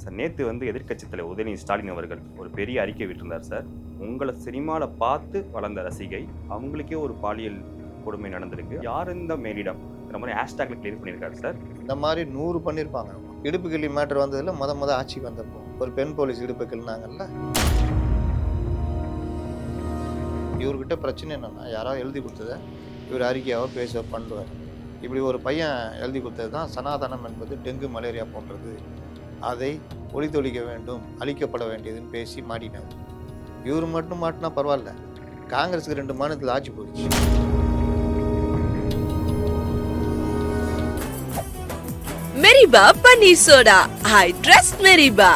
Sir நேற்று எதிர்க்கட்சித் தலைவர் உதயநிதி ஸ்டாலின் அவர்கள் ஒரு பெரிய அறிக்கை விட்டிருந்தார் சார். உங்களை சினிமாவில் பார்த்து வளர்ந்த ரசிகை, அவங்களுக்கே ஒரு பாலியல் கொடுமை நடந்திருக்கு, யார் இந்த மேலிடம் மாதிரி ஹேஷ்டாக்ல கிளியர் பண்ணியிருக்காரு சார். இந்த மாதிரி 100 பண்ணியிருப்பாங்க. இடுப்பு கிள்ளி மேட்ரு வந்ததில் முத ஆட்சிக்கு வந்தப்போ ஒரு பெண் போலீஸ் இடுப்பு கிள்னாங்கல்ல. இவர்கிட்ட பிரச்சனை என்னன்னா, யாராவது எழுதி கொடுத்ததை இவர் அறிக்கையாவோ பேச பண்ணுவார். இப்படி ஒரு பையன் எழுதி கொடுத்தது தான் சனாதனம் என்பது டெங்கு மலேரியா போன்றது, அதை ஒழித்தொழிக்க வேண்டும், அழிக்கப்பட வேண்டியதுன்னு பேசி மாட்டினார். இவர் மட்டும் மாட்டினா பரவாயில்ல, காங்கிரஸுக்கு 2 மாநிலத்தில் ஆட்சி போயிடுச்சு. மெரிபா பன்னீர் சோடா, ஐ ட்ரஸ்ட் மெரிபா.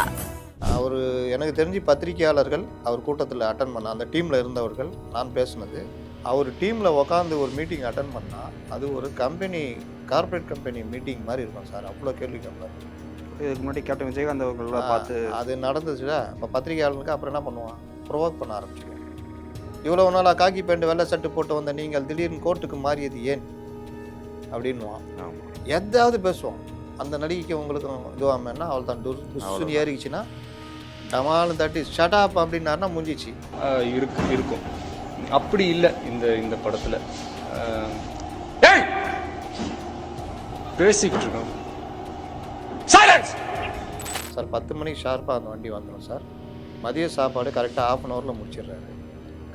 அவர் எனக்கு தெரிஞ்சு பத்திரிகையாளர்கள் அவர் கூட்டத்தில் அட்டன் பண்ண அந்த டீமில் இருந்தவர்கள் நான் பேசுனது, அவர் டீமில் உட்காந்து ஒரு மீட்டிங் அட்டன் பண்ணால் அது ஒரு கம்பெனி, கார்பரேட் கம்பெனி மீட்டிங் மாதிரி இருக்கும் சார். அவ்வளோ கேள்வி கேட்பார். இதுக்கு முன்னாடி கேப்டன் விஜயகாந்த் அவர்களாக பார்த்து அது நடந்துச்சுல. இப்போ பத்திரிகையாளர்களுக்கு அப்புறம் என்ன பண்ணுவான், ப்ரொவோக் பண்ண ஆரம்பிச்சிடுவான். இவ்வளோ நாளாக காக்கி பேண்ட் வெள்ளை சட்டு போட்டு வந்த நீங்கள் திடீர்னு கோர்ட்டுக்கு மாறியது ஏன் அப்படின்வான். எதாவது பேசுவோம். அந்த நடிகைக்கு உங்களுக்கும் இதுவாமன்னா அவள் தான் துசுன்னு ஏறிச்சுன்னா டமாலும் தட்டி ஷட்டாப் அப்படின்னாருன்னா முடிஞ்சிச்சு. இருக்கும் அப்படி இல்லை இந்த படத்தில் பேசிக்கிட்டு இருக்கோம் சார். 10 மணிக்கு ஷார்ப்பாக அந்த வண்டி வந்துடும் சார். மதிய சாப்பாடு கரெக்டாக 1/2 அன் ஹவரில் முடிச்சிடுறாரு.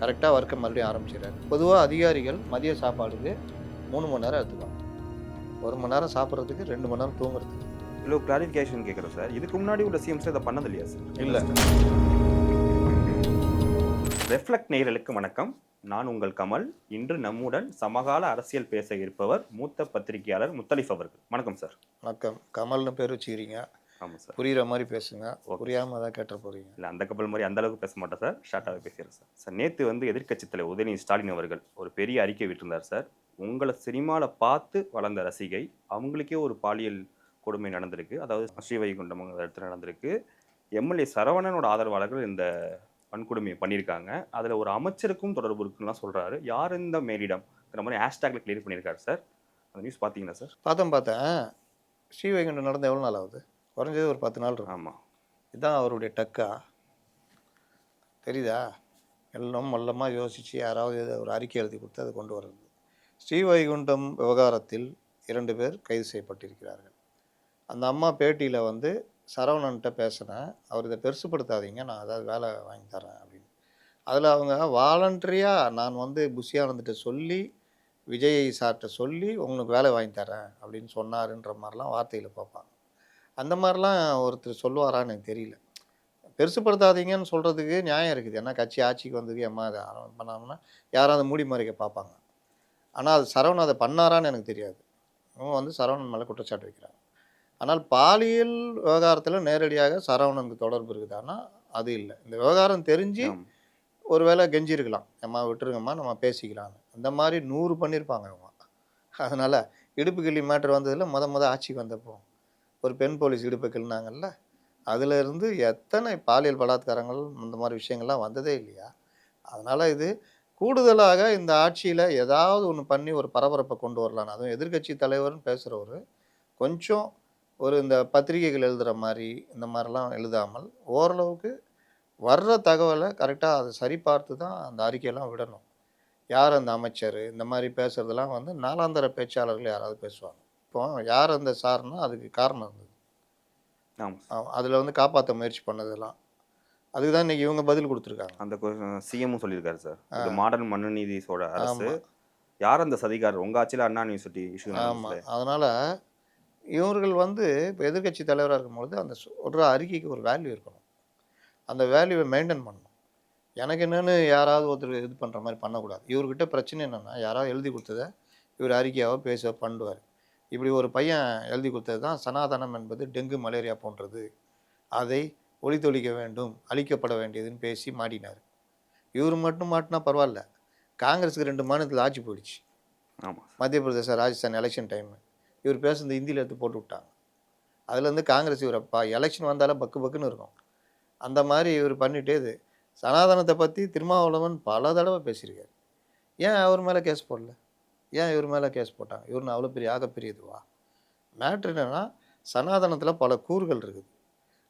கரெக்டாக ஒர்க்கை மறுபடியும் ஆரம்பிச்சிடுறாரு. பொதுவாக அதிகாரிகள் மதிய சாப்பாடுக்கு 3 மணி நேரம் எடுத்துக்கலாம். 1 மணி நேரம் சாப்பிட்றதுக்கு 2 மணி நேரம் தூங்குறதுக்கு. இவ்வளோ கிளாரிஃபிகேஷன் கேட்குறேன் சார். இதுக்கு முன்னாடி உள்ள சிஎம்ஸ் இதை பண்ணது இல்லையா சார்? இல்லை. ரெஃப்ளெக்ட் நேயர்களுக்கு வணக்கம். நான் உங்கள் கமல். இன்று நம்முடன் சமகால அரசியல் பேச இருப்பவர் மூத்த பத்திரிகையாளர் முத்தலிஃப் அவர்கள். வணக்கம் சார். வணக்கம். கமல்னு பேர் வச்சுக்கிறீங்க. ஆமாம் சார். புரிகிற மாதிரி பேசுங்க, புரியாமல் தான் கேட்ட போகிறீங்க. இல்லை, அந்த கப்பல் மாதிரி அந்த அளவுக்கு பேச மாட்டேன் சார், ஷார்ட்டாகவே பேசுகிறேன் சார். சார் நேற்று எதிர்க்கட்சித் தலைவர் உதயநிதி ஸ்டாலின் அவர்கள் ஒரு பெரிய அறிக்கை விட்டிருந்தார் சார். உங்களை சினிமாவில் பார்த்து வளர்ந்த ரசிகை, அவங்களுக்கே ஒரு பாலியல் கொடுமை நடந்திருக்கு, அதாவது ஸ்ரீவைகுண்டம் இடத்துல நடந்திருக்கு. எம்எல்ஏ சரவணனோட ஆதரவாளர்கள் இந்த வன்கொடுமையை பண்ணியிருக்காங்க, அதில் ஒரு அமைச்சருக்கும் தொடர்பு இருக்குன்னு சொல்கிறாரு. யார் இந்த மேலிடம் மாதிரி ஹேஷ்டாக்ல கிளியர் பண்ணியிருக்காரு சார். அந்த நியூஸ் பார்த்தீங்களா சார்? பார்த்தேன். ஸ்ரீவைகுண்டம் நடந்த எவ்வளோ நாள் ஆகுது? குறைஞ்சது ஒரு 10 நாள் இருக்கும். ஆமாம். இதுதான் அவருடைய டக்கா தெரியுதா? எல்லாம் மல்லமாக யோசித்து யாராவது ஒரு அறிக்கை எழுதி கொடுத்து அதை கொண்டு வர்றது. ஸ்ரீவைகுண்டம் விவகாரத்தில் 2 பேர் கைது செய்யப்பட்டிருக்கிறார்கள். அந்த அம்மா பேட்டியில் சரவணன்ட்ட பேசினேன், அவர் இதை பெருசுப்படுத்தாதீங்க, நான் அதாவது வேலை வாங்கி தரேன் அப்படின்னு. அதில் அவங்க வாலண்டரியாக நான் புஷியானந்துட்ட சொல்லி, விஜய் சார்கிட்ட சொல்லி உங்களுக்கு வேலை வாங்கி தரேன் அப்படின்னு சொன்னாருன்ற மாதிரிலாம் வார்த்தையில் பார்ப்பாங்க. அந்த மாதிரிலாம் ஒருத்தர் சொல்லுவாரான்னு எனக்கு தெரியல. பெருசுப்படுத்தாதீங்கன்னு சொல்கிறதுக்கு நியாயம் இருக்குது. ஏன்னா கட்சி ஆட்சிக்கு வந்ததுக்கு அம்மா அதை பண்ணாமன்னா யாராவது மூடி மறைக்க பார்ப்பாங்க. ஆனால் அது சரவணன் அதை பண்ணாரான்னு எனக்கு தெரியாது. அவங்க சரவணன் மேலே குற்றச்சாட்டு வைக்கிறாங்க. ஆனால் பாலியல் விவகாரத்தில் நேரடியாக சரவணனுக்கு தொடர்பு இருக்குதான்னா அது இல்லை. இந்த விவகாரம் தெரிஞ்சு ஒரு வேளை கெஞ்சிருக்கலாம், அம்மா விட்டுருங்கம்மா நம்ம பேசிக்கலான்னு. அந்த மாதிரி 100 பண்ணியிருப்பாங்க அவங்க. அதனால் இடுப்பு கிள்ளி மேட்ரு வந்ததில் முத ஆட்சிக்கு வந்தப்போ ஒரு பெண் போலீஸ் இடுப்பு கிள்னாங்கல்ல, அதிலிருந்து எத்தனை பாலியல் பலாத்காரங்கள் இந்த மாதிரி விஷயங்கள்லாம் வந்ததே இல்லையா? அதனால் இது கூடுதலாக இந்த ஆட்சியில் ஏதாவது ஒன்று பண்ணி ஒரு பரபரப்பை கொண்டு வரலான்னு, அதுவும் எதிர்க்கட்சி தலைவர்னு பேசுகிறவர் கொஞ்சம் ஒரு இந்த பத்திரிகைகள் எழுதுகிற மாதிரி இந்த மாதிரிலாம் எழுதாமல் ஓரளவுக்கு வர்ற தகவலை கரெக்டாக அதை சரி பார்த்து தான் அந்த அறிக்கையெல்லாம் விடணும். யார் அந்த அமைச்சர் இந்த மாதிரி பேசுகிறதெல்லாம் நாலாந்தர பேச்சாளர்கள் யாராவது பேசுவாங்க. இப்போ யார் அந்த சார்னா அதுக்கு காரணம் இருந்தது. அதில் காப்பாற்ற முயற்சி பண்ணதெல்லாம் அதுக்கு தான் இன்றைக்கி இவங்க பதில் கொடுத்துருக்காங்க. அந்த சிஎம்மும் சொல்லியிருக்காரு சார், இது மாடர்ன் மனுநீதியோட அரசு, யார் அந்த சதிகாரர், உங்கள் ஆட்சியில் அண்ணா யூனிவர்சிட்டி இஷ்யூ. ஆமாம். அதனால் இவர்கள் இப்போ எதிர்க்கட்சி தலைவராக இருக்கும்பொழுது அந்த சொல்கிற அறிக்கைக்கு ஒரு வேல்யூ இருக்கணும். அந்த வேல்யூவை மெயின்டைன் பண்ணணும். எனக்கு என்னென்னு யாராவது ஒருத்தர் இது பண்ணுற மாதிரி பண்ணக்கூடாது. இவர்கிட்ட பிரச்சனை என்னென்னா, யாராவது எழுதி கொடுத்ததை இவர் அறிக்கையாவோ பேச பண்ணுவார். இப்படி ஒரு பையன் எழுதி கொடுத்தது தான் சனாதனம் என்பது டெங்கு மலேரியா போன்றது, அதை ஒழித்தொழிக்க வேண்டும், அழிக்கப்பட வேண்டியதுன்னு பேசி மாட்டினார். இவர் மட்டும் மாட்டினா பரவாயில்ல, காங்கிரஸுக்கு 2 மாநிலத்தில் ஆட்சி போயிடுச்சு. ஆமாம். மத்திய பிரதேச ராஜஸ்தான் எலெக்ஷன் டைமு இவர் பேசுனது ஹிந்தியில் எடுத்து போட்டு விட்டாங்க. அதுலேருந்து காங்கிரஸ் இவரை எலெக்ஷன் வந்தாலே பக்கு பக்குன்னு இருக்கும். அந்த மாதிரி இவர் பண்ணிகிட்டே இது சனாதனத்தை பற்றி திருமாவளவன் பல தடவை பேசியிருக்காரு. ஏன் அவர் மேலே கேஸ் போடல? ஏன் இவர் மேலே கேஸ் போட்டாங்க? இவருன்னு அவ்வளோ பெரிய ஆகப்பெரிய இதுவா? மேட்ரு என்னென்னா, சனாதனத்தில் பல கூறுகள் இருக்குது.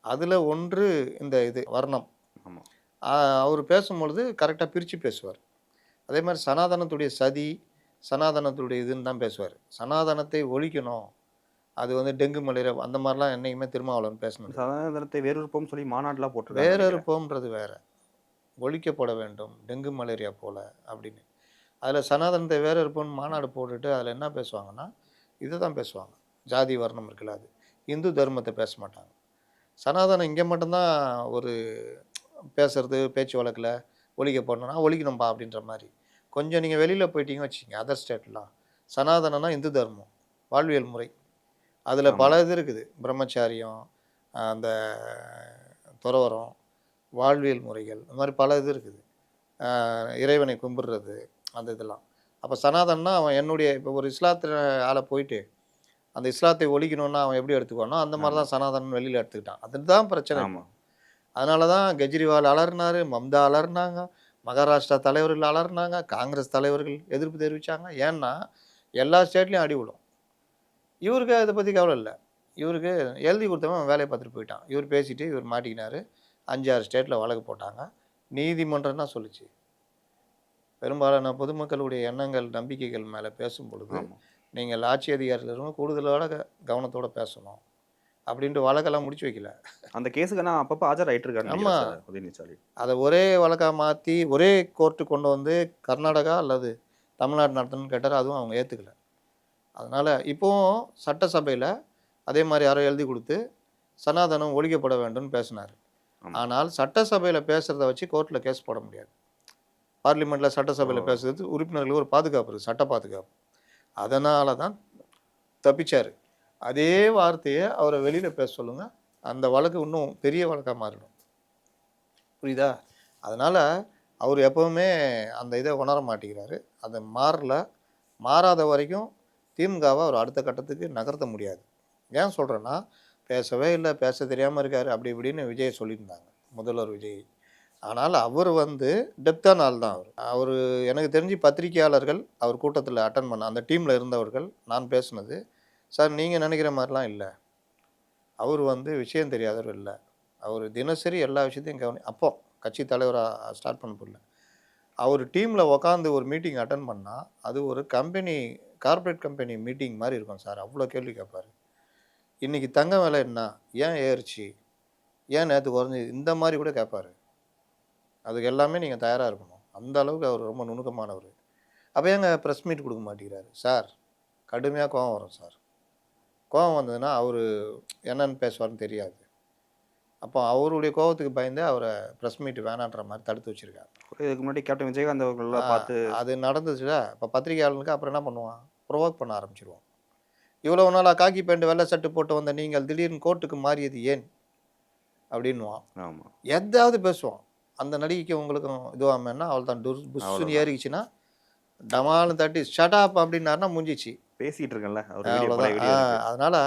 அதில் ஒன்று இந்த இது வர்ணம். ஆமா. அவர் பேசும்பொழுது கரெக்டாக பிரித்து பேசுவார். அதே மாதிரி சனாதனத்துடைய சதி, சனாதனத்துடைய இதுன்னு தான் பேசுவார். சனாதனத்தை ஒழிக்கணும், அது வந்து டெங்கு மலேரியா அந்த மாதிரிலாம் என்றைக்குமே திருமாவளவன் பேசினது. சனாதனத்தை வேறொருப்போம்னு சொல்லி மாநாடுலாம் போட்டிருக்காங்க வேற நினைக்கிறேன். இருப்போம்ன்றது வேற. ஒழிக்கப்பட வேண்டும் டெங்கு மலேரியா போல அப்படின்னு. அதில் சனாதனத்தை வேற இருப்போம்னு மாநாடு போட்டுட்டு அதில் என்ன பேசுவாங்கன்னா, இதை தான் பேசுவாங்க. ஜாதி வர்ணம் இருக்குல்ல அது. இந்து தர்மத்தை பேச மாட்டாங்க. சனாதனம் இங்கே மட்டும்தான் ஒரு பேசுறது, பேச்சு வழக்கில் ஒழிக்கப்படணும்னா ஒழிக்கணும்பா அப்படின்ற மாதிரி. கொஞ்சம் நீங்கள் வெளியில் போயிட்டீங்கன்னு வச்சுக்கோங்க, அதர் ஸ்டேட்லாம் சனாதனம்னா இந்து தர்மம், வாழ்வியல் முறை. அதில் ஆமா. பல இது இருக்குது. பிரம்மச்சாரியம், அந்த துறவரம், வாழ்வியல் முறைகள், இந்த மாதிரி பல இது இருக்குது. இறைவனை கும்பிடுறது, அந்த இதெல்லாம். அப்போ சனாதனம்னா அவன் என்னுடைய இப்போ ஒரு இஸ்லாத்தில் ஆளை போயிட்டு அந்த இஸ்லாத்தை ஒழிக்கணும்னா அவன் எப்படி எடுத்துக்குவானோ அந்த மாதிரி தான் சனாதனன் வெளியில் எடுத்துக்கிட்டான். அதுதான் பிரச்சனை. ஆமா. அதனால தான் கெஜ்ரிவால் அலர்னாரு, மம்தா அலர்னாங்க, மகாராஷ்டிரா தலைவர்கள் அலர்னாங்க, காங்கிரஸ் தலைவர்கள் எதிர்ப்பு தெரிவித்தாங்க. ஏன்னா எல்லா ஸ்டேட்லேயும் அடி விழும். இவருக்கு அதை பற்றி கவலை இல்லை. இவருக்கு எழுதி கொடுத்தவன் வேலையை பார்த்துட்டு போயிட்டான். இவர் பேசிட்டு இவர் மாட்டிக்கினார். 5-6 ஸ்டேட்டில் வழக்கு போட்டாங்க. நீதிமன்றம் தான் சொல்லுச்சு. பெரும்பாலான பொதுமக்களுடைய எண்ணங்கள், நம்பிக்கைகள் மேலே பேசும் பொழுது ஆமா. நீங்கள் ஆட்சி அதிகாரத்தில் கூடுதலோட கவனத்தோடு பேசணும் அப்படின்ட்டு வழக்கெல்லாம் முடிச்சு வைக்கல. அந்த கேஸுக்கு நான் அப்பப்போ ஆஜராயிட்டு இருக்காரு ஆமா. உதயநிதி ஸ்டாலின். அதை ஒரே வழக்காக மாற்றி ஒரே கோர்ட்டு கொண்டு வந்து கர்நாடகா அல்லது தமிழ்நாடு நடத்தணும்னு கேட்டார். அதுவும் அவங்க ஏற்றுக்கல. அதனால் இப்போவும் சட்டசபையில் அதே மாதிரி யாரோ எழுதி கொடுத்து சனாதனம் ஒழிக்கப்பட வேண்டும்னு பேசினார். ஆமா. ஆனால் சட்டசபையில் பேசுகிறத வச்சு கோர்ட்டில் கேஸ் போட முடியாது. பார்லிமெண்ட்டில் சட்டசபையில் பேசுறது உறுப்பினர்களுக்கு ஒரு பாதுகாப்பு இருக்குது, சட்ட பாதுகாப்பு. அதனால தான் தப்பிச்சார். அதே வார்த்தையை அவரை வெளியில் பேச சொல்லுங்கள், அந்த வழக்கு இன்னும் பெரிய வழக்காக மாறிடும். புரியுதா? அதனால் அவர் எப்போவுமே அந்த இதை உணர மாட்டேங்கிறாரு. அது மாறாத வரைக்கும் திமுகவை அவர் அடுத்த கட்டத்துக்கு நகர்த்த முடியாது. ஏன் சொல்கிறேன்னா, பேசவே இல்லை, பேச தெரியாமல் இருக்கார் அப்படி இப்படின்னு விஜயை சொல்லியிருந்தாங்க, முதல்வர் விஜய். ஆனால் அவர் வந்து டெப்தான ஆள் தான். அவர் எனக்கு தெரிஞ்சு பத்திரிகையாளர்கள் அவர் கூட்டத்தில் அட்டன் பண்ண அந்த டீமில் இருந்தவர்கள் நான் பேசுனது, சார் நீங்கள் நினைக்கிற மாதிரிலாம் இல்லை, அவர் வந்து விஷயம் தெரியாதவர் இல்லை, அவர் தினசரி எல்லா விஷயத்தையும் அப்போ கட்சி தலைவராக ஸ்டார்ட் பண்ண போடல, அவர் டீமில் உக்காந்து ஒரு மீட்டிங் அட்டன் பண்ணால் அது ஒரு கார்ப்பரேட் கம்பெனி மீட்டிங் மாதிரி இருக்கும் சார். அவ்வளோ கேள்வி கேட்பார். இன்றைக்கி தங்கம் விலை என்ன, ஏன் ஏறிச்சு, ஏன் நேற்று குறைஞ்சி, இந்த மாதிரி கூட கேட்பார். அதுக்கு எல்லாமே நீங்கள் தயாராக இருக்கணும். அந்த அளவுக்கு அவர் ரொம்ப நுணுக்கமானவர். அப்போ ஏங்க ப்ரெஸ் மீட் கொடுக்க மாட்டேங்கிறாரு சார்? கடுமையாக கோவம் வரும் சார். கோவம் வந்ததுன்னா அவர் என்னென்னு பேசுவார்னு தெரியாது. அப்போ அவருடைய கோவத்துக்கு பயந்து அவரை ப்ரெஸ் மீட் வேணான்ற மாதிரி தடுத்து வச்சுருக்காரு. இதுக்கு முன்னாடி கேப்டன் விஜயகாந்த் அவர்கள்லாம் பார்த்து அது நடந்துச்சுல. இப்போ பத்திரிகையாளர்களுக்கு அப்புறம் என்ன பண்ணுவான், ப்ரொவோக் பண்ண ஆரம்பிச்சிருவோம். இவ்வளோ நாளாக காக்கி பேண்ட் வெள்ளை சட்டு போட்டு வந்த நீங்கள் திடீர்னு கோர்ட்டுக்கு மாறியது ஏன் அப்படின்வான். ஆமாம், எதாவது பேசுவான். அந்த நடிகைக்கு உங்களுக்கும் இதுவாமன்னா அவள் தான் புஷ்ஷுன்னு ஏறிக்கிச்சுன்னா டமால்னு தட்டி ஷடாப் அப்படின்னாருன்னா முடிஞ்சிச்சு. பேசிகிட்டு இருக்கேன்ல அவ்வளோதான். அதனால்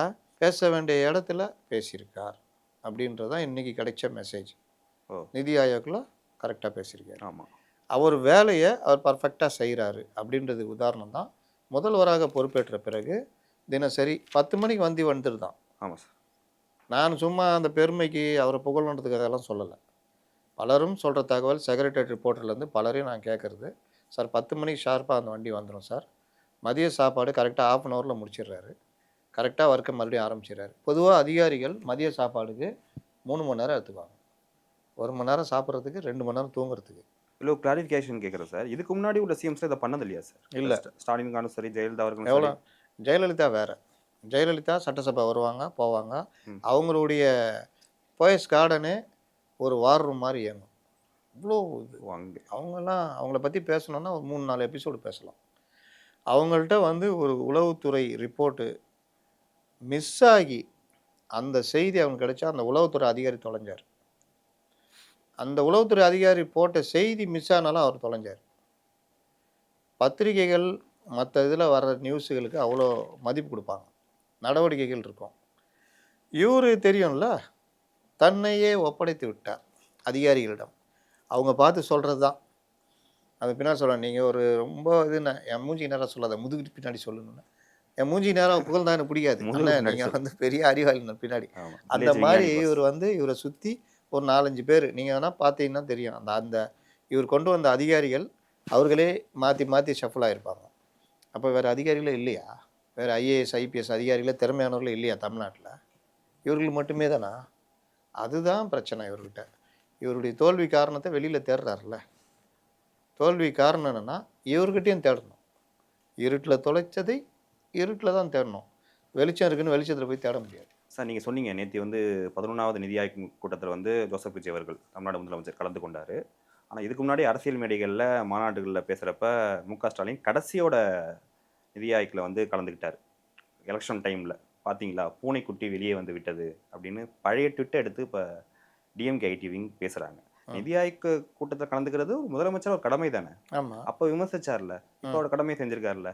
பேச வேண்டிய இடத்துல பேசியிருக்கார் அப்படின்றது தான் இன்றைக்கி கிடைச்ச மெசேஜ். நிதி ஆயோக்கில் கரெக்டாக பேசியிருக்காரு. ஆமாம், அவர் வேலையை அவர் பர்ஃபெக்டாக செய்கிறாரு அப்படின்றது உதாரணம் தான். முதல்வராக பொறுப்பேற்ற பிறகு தினசரி 10 மணிக்கு வந்துருதான். ஆமாம் சார். நான் சும்மா அந்த பெருமைக்கு அவரை புகழ்ன்றதுக்காகலாம் சொல்லலை. பலரும் சொல்கிற தகவல் செக்ரட்டரியேட் ரிப்போர்ட்டர்லேருந்து பலரையும் நான் கேட்குறது, சார் 10 மணிக்கு ஷார்ப்பாக அந்த வண்டி வந்துடும் சார், மதிய சாப்பாடு கரெக்டாக 1/2 ஹவரில் முடிச்சிடுறாரு, கரெக்டாக ஒர்க்கை மறுபடியும் ஆரம்பிச்சிடுறாரு. பொதுவாக அதிகாரிகள் மதிய சாப்பாடுக்கு 3 மணி நேரம் எடுத்துக்குவாங்க. 1 மணி நேரம் சாப்பிட்றதுக்கு, 2 மணி நேரம் தூங்குறதுக்கு. இல்லை கிளாரிஃபிகேஷன் கேட்குறேன் சார். இதுக்கு முன்னாடி உள்ள சிஎம்ஸ் இதை பண்ணது இல்லையா சார்? இல்லை. ஸ்டாலினுக்கானும் சரி, ஜெயலலிதா அவர்களும் எவ்வளோ? சரி. ஜெயலலிதா வேறு. ஜெயலலிதா சட்டசபை வருவாங்க போவாங்க. அவங்களுடைய போயஸ் கார்டனே ஒரு வார் ரூம் மாதிரி இயங்கும். இவ்வளோ இது அங்கே அவங்கெல்லாம் அவங்கள பற்றி பேசணுன்னா ஒரு 3-4 எபிசோடு பேசலாம். அவங்கள்ட்ட வந்து ஒரு உளவுத்துறை ரிப்போர்ட்டு மிஸ் ஆகி அந்த செய்தி அவங்க கிடைச்சா அந்த உளவுத்துறை அதிகாரி தொலைஞ்சார். அந்த உளவுத்துறை அதிகாரி போட்ட செய்தி மிஸ் ஆனாலும் அவர் தொலைஞ்சார். பத்திரிகைகள் மற்ற இதில் வர்ற நியூஸுகளுக்கு அவ்வளோ மதிப்பு கொடுப்பாங்க, நடவடிக்கைகள் இருக்கும். இவர் தெரியும்ல, தன்னையே ஒப்படைத்து விட்டார் அதிகாரிகளிடம். அவங்க பார்த்து சொல்கிறது தான். அது பின்னாடி சொல்ல நீங்கள் ஒரு ரொம்ப என் மூஞ்சி நேரம் சொல்லாத, முதுகுக்கு பின்னாடி சொல்லணுன்னு. என் மூஞ்சி நேரம் புகழ்ந்தா எனக்கு பிடிக்காது. முதுகுல அண்ணா பின்னாடி நீங்கள் சொல்லு. வந்து பெரிய அறிவாளி பின்னாடி. ஆமா. அந்த வில்லேஜ் மாதிரி விஞ்ஞானி பாஸ். இவர் வந்து இவரை சுற்றி ஒரு 4-5 பேர் நீங்கள் வேணால் பார்த்தீங்கன்னா தெரியும். அந்த அந்த இவர் கொண்டு வந்த அதிகாரிகள் அவர்களே மாற்றி மாற்றி ஷஃபிள் ஆகிருப்பாங்க. அப்போ வேறு அதிகாரிகளே இல்லையா? வேறு ஐஏஎஸ் ஐபிஎஸ் அதிகாரிகளே திறமையானவர்களே இல்லையா தமிழ்நாட்டில்? இவர்கள் மட்டுமே தானா? அதுதான் பிரச்சனை இவர்கிட்ட. இவருடைய தோல்வி காரணத்தை வெளியில் தேடுறாருல்ல. தோல்வி காரணம் என்னென்னா இவர்கிட்டையும் தேடணும். இருட்டில் தொலைச்சதை இருட்டில் தான் தேடணும். வெளிச்சம் இருக்குன்னு வெளிச்சத்தில் போய் தேட முடியாது. சார் நீங்கள் சொன்னீங்க நேற்று வந்து 11வது நிதி ஆயோக் கூட்டத்தில் வந்து ஜோசப் விஜய் அவர்கள் தமிழ்நாடு முதலமைச்சர் கலந்து கொண்டார். ஆனால் இதுக்கு முன்னாடி அரசியல் மேடைகளில் மாநாடுகளில் பேசுகிறப்ப ஸ்டாலின் கடைசியோட நிதி ஆயோக்கில் வந்து கலந்துக்கிட்டார். எலெக்ஷன் டைமில் பார்த்தீங்களா பூனைக்குட்டி வெளியே வந்து விட்டது அப்படின்னு பழைய ட்விட்டை எடுத்து இப்போ டிஎம்கே ஐடிவிங் பேசுகிறாங்க. நிதி ஆயோக் கூட்டத்தில் கலந்துக்கிறது ஒரு முதலமைச்சர் ஒரு கடமை தானே. ஆமாம். அப்போ விமர்சிச்சார்ல, இப்போ அவரோட கடமையை செஞ்சிருக்காருல்ல.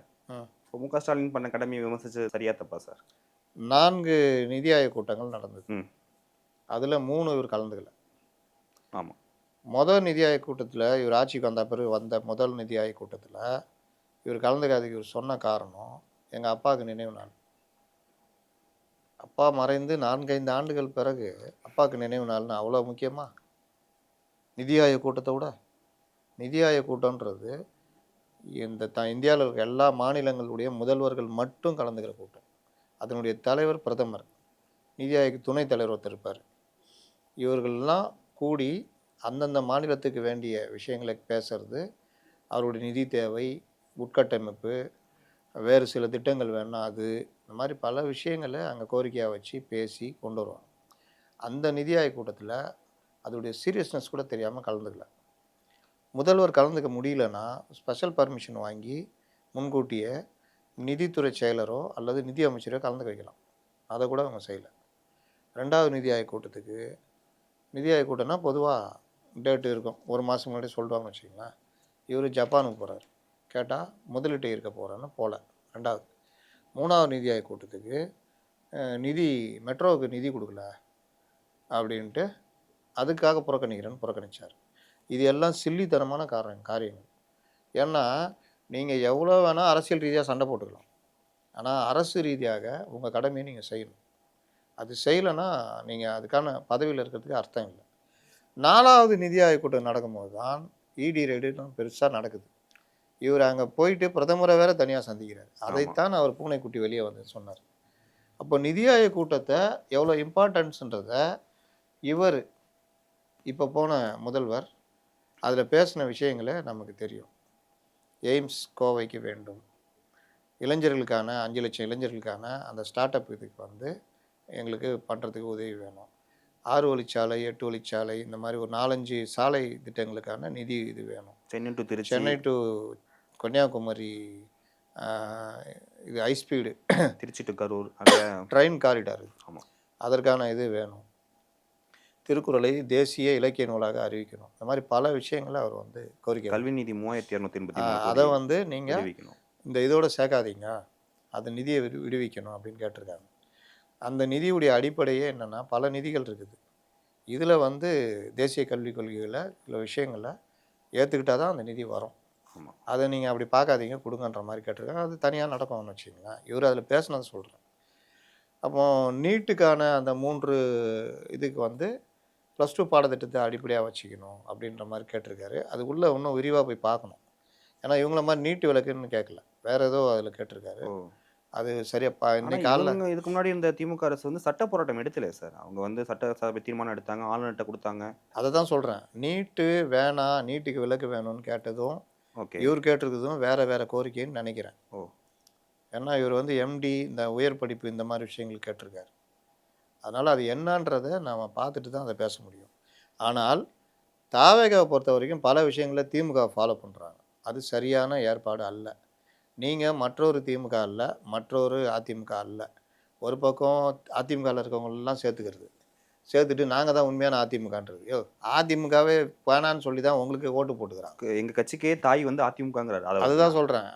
இப்போ ஸ்டாலின் பண்ண கடமையை விமர்சிச்சு சரியா தப்பா சார்? 4 நிதி ஆயோக் கூட்டங்கள் நடந்தது. ம். அதில் 3 இவர் கலந்துக்கல. ஆமாம். முதல் நிதி ஆயோக் கூட்டத்தில் இவர் ஆட்சிக்கு வந்த பிறகு வந்த முதல் நிதி ஆயோக் கூட்டத்தில் இவர் கலந்துக்காததுக்கு இவர் சொன்ன காரணம் எங்கள் அப்பாவுக்கு நினைவு நாள். அப்பா மறைந்து 4-5 ஆண்டுகள் பிறகு அப்பாவுக்கு நினைவு நாள்னு அவ்வளோ முக்கியமா? நிதி ஆயோக் கூட்டத்தை விட நிதி ஆயோக் கூட்டம்ன்றது இந்த இந்தியாவில் இருக்க எல்லா மாநிலங்களுடைய முதல்வர்கள் மட்டும் கலந்துக்கிற கூட்டம். அதனுடைய தலைவர் பிரதமர், நிதி ஆயோக் துணைத் தலைவர் ஒருத்தர் இருப்பார். இவர்கள்லாம் கூடி அந்தந்த மாநிலத்துக்கு வேண்டிய விஷயங்களை பேசுறது, அவருடைய நிதி தேவை, உட்கட்டமைப்பு, வேறு சில திட்டங்கள் வேணாம் அது, இந்த மாதிரி பல விஷயங்களை அங்கே கோரிக்கையாக வச்சு பேசி கொண்டு வருவாங்க. அந்த நிதி ஆயோக் கூட்டத்தில் அதோடைய சீரியஸ்னஸ் கூட தெரியாமல் கலந்துக்கல. முதல்வர் கலந்துக்க முடியலன்னா ஸ்பெஷல் பர்மிஷன் வாங்கி முன்கூட்டியே நிதித்துறை செயலரோ அல்லது நிதி அமைச்சரோ கலந்துக்க வைக்கலாம். அதை கூட அவங்க செய்யலை. 2வது நிதி ஆயோக் கூட்டத்துக்கு நிதி ஆயோக் கூட்டம்னா பொதுவாக டேட்டு இருக்கும், ஒரு மாதம் முன்னாடி சொல்லிடுவாங்கன்னு வச்சுக்கோங்களேன். இவர் ஜப்பானுக்கு போகிறார், கேட்டால் முதலீட்டை இருக்க போகிறேன்னு போகல. 2வது 3வது நிதி ஆயோக் கூட்டத்துக்கு நிதி மெட்ரோவுக்கு நிதி கொடுக்கல அப்படின்ட்டு அதுக்காக புறக்கணிச்சார். இது எல்லாம் சில்லித்தனமான காரியங்கள். ஏன்னா நீங்கள் எவ்வளோ வேணால் அரசியல் ரீதியாக சண்டை போட்டுக்கலாம், ஆனால் அரசு ரீதியாக உங்கள் கடமையை நீங்கள் செய்யணும். அது செய்யலைன்னா நீங்கள் அதுக்கான பதவியில் இருக்கிறதுக்கு அர்த்தம் இல்லை. 4வது நிதி ஆயோக் கூட்டம் நடக்கும்போது தான் இடி ரெய்டுன்னு பெருசாக நடக்குது. இவர் அங்கே போயிட்டு பிரதமரை வேற தனியாக சந்திக்கிறார். அதைத்தான் அவர் பூனைக்குட்டி வெளியே வந்து சொன்னார். அப்போ நிதி ஆயோக் கூட்டத்தை எவ்வளோ இம்பார்ட்டன்ஸுன்றதை இவர் இப்போ போன முதல்வர் அதில் பேசின விஷயங்களை நமக்கு தெரியும். எய்ம்ஸ் கோவைக்கு வேண்டும், இளைஞர்களுக்கான 5 லட்சம் இளைஞர்களுக்கான அந்த ஸ்டார்ட் அப் இதுக்கு வந்து எங்களுக்கு பண்ணுறதுக்கு உதவி வேணும். 6 வழிச்சாலை, 8 வழிச்சாலை, இந்த மாதிரி ஒரு 4-5 சாலை திட்டங்களுக்கான நிதி இது வேணும். சென்னை டு கன்னியாகுமரி இது high speed, Trichy to Karur train corridor, ஆமாம், அதற்கான இது வேணும். திருக்குறளை தேசிய இலக்கிய நூலாக அறிவிக்கணும். இந்த மாதிரி பல விஷயங்களை அவர் வந்து கோரிக்கை. கல்வி நிதி 3283 அதை வந்து நீங்கள் இந்த இதோட சேர்க்காதீங்க, அந்த நிதியை விடுவிக்கணும் அப்படின்னு கேட்டிருக்காங்க. அந்த நிதியுடைய அடிப்படையே என்னென்னா பல நிதிகள் இருக்குது. இதில் வந்து தேசிய கல்விக் கொள்கைகளை சில விஷயங்களை ஏற்றுக்கிட்டால் தான் அந்த நிதி வரும். அதை நீங்கள் அப்படி பார்க்காதீங்க, கொடுங்கன்ற மாதிரி கேட்டிருக்காங்க. அது தனியாக நடக்கும்னு வச்சுங்களேன். இவர் அதில் பேசினது சொல்கிறேன். அப்போ நீட்டுக்கான அந்த 3 இதுக்கு வந்து +2 பாடத்திட்டத்தை அடிப்படையாக வச்சுக்கணும் அப்படின்ற மாதிரி கேட்டிருக்காரு. அது உள்ளே இன்னும் விரிவாக போய் பார்க்கணும். ஏன்னா இவங்கள மாதிரி நீட்டு விளக்குன்னு கேட்கல, வேறு ஏதோ அதில் கேட்டிருக்காரு. அது சரியா இன்னைக்கு காலையில் இதுக்கு முன்னாடி இந்த திமுக அரசு வந்து சட்ட போராட்டம் எடுக்கலையே சார். அவங்க வந்து சட்டசபை தீர்மானம் எடுத்தாங்க, ஆளுநர்கிட்ட கொடுத்தாங்க. அதை தான் சொல்கிறேன், நீட்டு வேணாம், நீட்டுக்கு விலக்கு வேணும்னு கேட்டதும் இவர் கேட்டிருக்கிறதும் வேறு கோரிக்கைன்னு நினைக்கிறேன். ஏன்னா இவர் வந்து எம்டி, இந்த உயர் படிப்பு, இந்த மாதிரி விஷயங்கள் கேட்டிருக்காரு. அதனால் அது என்னன்றதை நாம் பார்த்துட்டு தான் அதை பேச முடியும். ஆனால் தாவேகாவை பொறுத்த வரைக்கும் பல விஷயங்களை திமுக ஃபாலோ பண்ணுறாங்க. அது சரியான ஏற்பாடு அல்ல. நீங்கள் மற்றொரு திமுக அல்ல, மற்றொரு அதிமுக அல்ல. ஒரு பக்கம் அதிமுகவில் இருக்கவங்களெல்லாம் சேர்த்துட்டு நாங்கள் தான் உண்மையான அதிமுகன்றது. அதிமுகவே வேணான்னு சொல்லி தான் உங்களுக்கு ஓட்டு போட்டுக்கிறாங்க. எங்கள் கட்சிக்கே தாய் வந்து அதிமுகங்கிறார். அதுதான் சொல்கிறேன்.